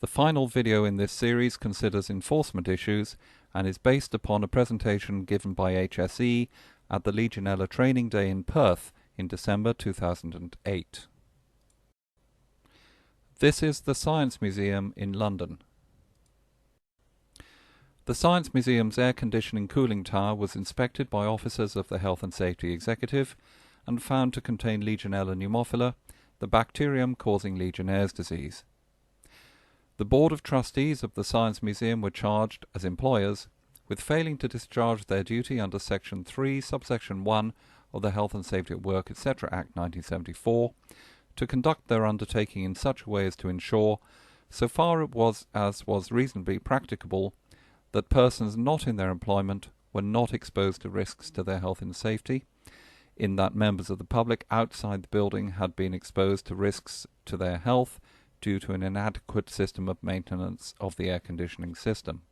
The final video in this series considers enforcement issues and is based upon a presentation given by HSE at the Legionella Training Day in Perth in December 2008. This is the Science Museum in London. The Science Museum's air conditioning cooling tower was inspected by officers of the Health and Safety Executive and found to contain Legionella pneumophila, the bacterium causing Legionnaire's disease. The Board of Trustees of the Science Museum were charged, as employers, with failing to discharge their duty under Section 3, Subsection 1 of the Health and Safety at Work, etc. Act 1974, to conduct their undertaking in such a way as to ensure, so far as was reasonably practicable, that persons not in their employment were not exposed to risks to their health and safety, in that members of the public outside the building had been exposed to risks to their health due to an inadequate system of maintenance of the air conditioning system.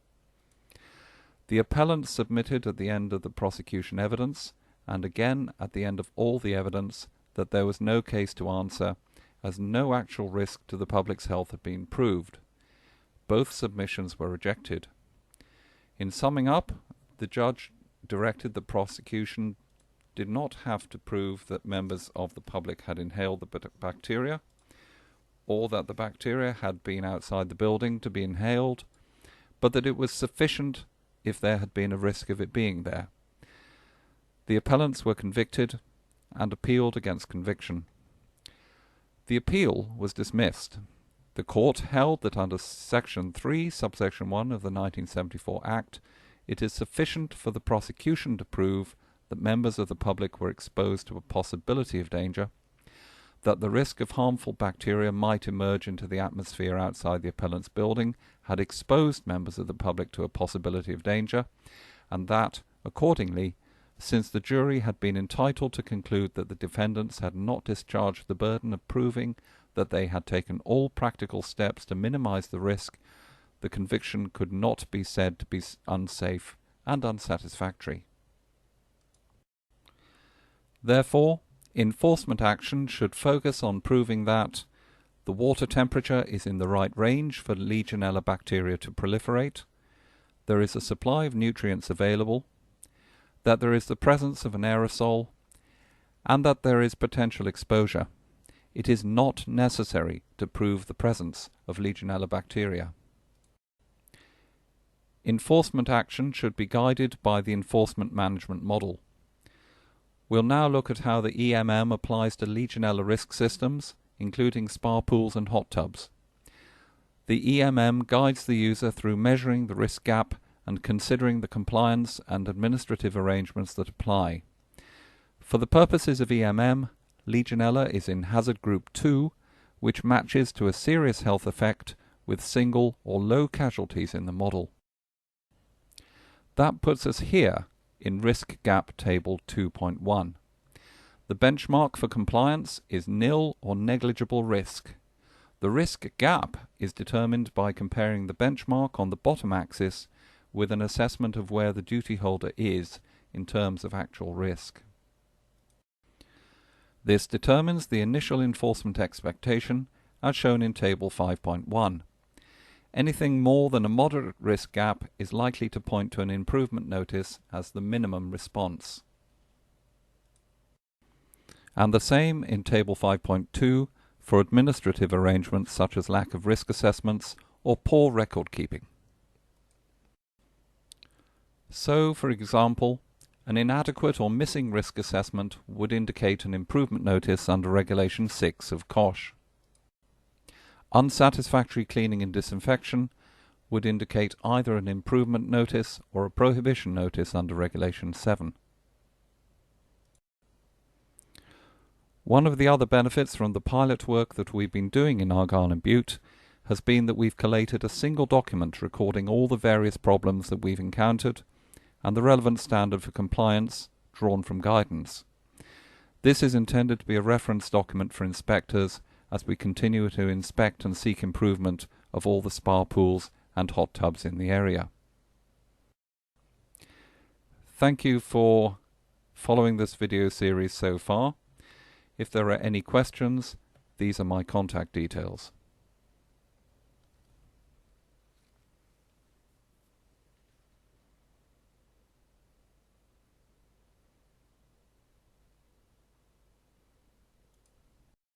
The appellant submitted at the end of the prosecution evidence, and again at the end of all the evidence, that there was no case to answer, as no actual risk to the public's health had been proved. Both submissions were rejected. In summing up, the judge directed the prosecution did not have to prove that members of the public had inhaled the bacteria, or that the bacteria had been outside the building to be inhaled, but that it was sufficient if there had been a risk of it being there. The appellants were convicted and appealed against conviction. The appeal was dismissed. The court held that under Section 3, Subsection 1 of the 1974 Act, it is sufficient for the prosecution to prove that members of the public were exposed to a possibility of danger, that the risk of harmful bacteria might emerge into the atmosphere outside the appellant's building had exposed members of the public to a possibility of danger, and that, accordingly, since the jury had been entitled to conclude that the defendants had not discharged the burden of proving that they had taken all practical steps to minimize the risk, the conviction could not be said to be unsafe and unsatisfactory. Therefore, enforcement action should focus on proving that the water temperature is in the right range for Legionella bacteria to proliferate, there is a supply of nutrients available, that there is the presence of an aerosol, and that there is potential exposure. It is not necessary to prove the presence of Legionella bacteria. Enforcement action should be guided by the enforcement management model. We'll now look at how the EMM applies to Legionella risk systems, including spa pools and hot tubs. The EMM guides the user through measuring the risk gap and considering the compliance and administrative arrangements that apply. For the purposes of EMM, Legionella is in hazard group 2, which matches to a serious health effect with single or low casualties in the model. That puts us here in Risk Gap Table 2.1. The benchmark for compliance is nil or negligible risk. The risk gap is determined by comparing the benchmark on the bottom axis with an assessment of where the duty holder is in terms of actual risk. This determines the initial enforcement expectation as shown in Table 5.1. Anything more than a moderate risk gap is likely to point to an improvement notice as the minimum response. And the same in Table 5.2 for administrative arrangements such as lack of risk assessments or poor record keeping. So, for example, an inadequate or missing risk assessment would indicate an improvement notice under Regulation 6 of COSH. Unsatisfactory cleaning and disinfection would indicate either an improvement notice or a prohibition notice under Regulation 7. One of the other benefits from the pilot work that we've been doing in Argyll and Bute has been that we've collated a single document recording all the various problems that we've encountered and the relevant standard for compliance drawn from guidance. This is intended to be a reference document for inspectors as we continue to inspect and seek improvement of all the spa pools and hot tubs in the area. Thank you for following this video series so far. If there are any questions, these are my contact details.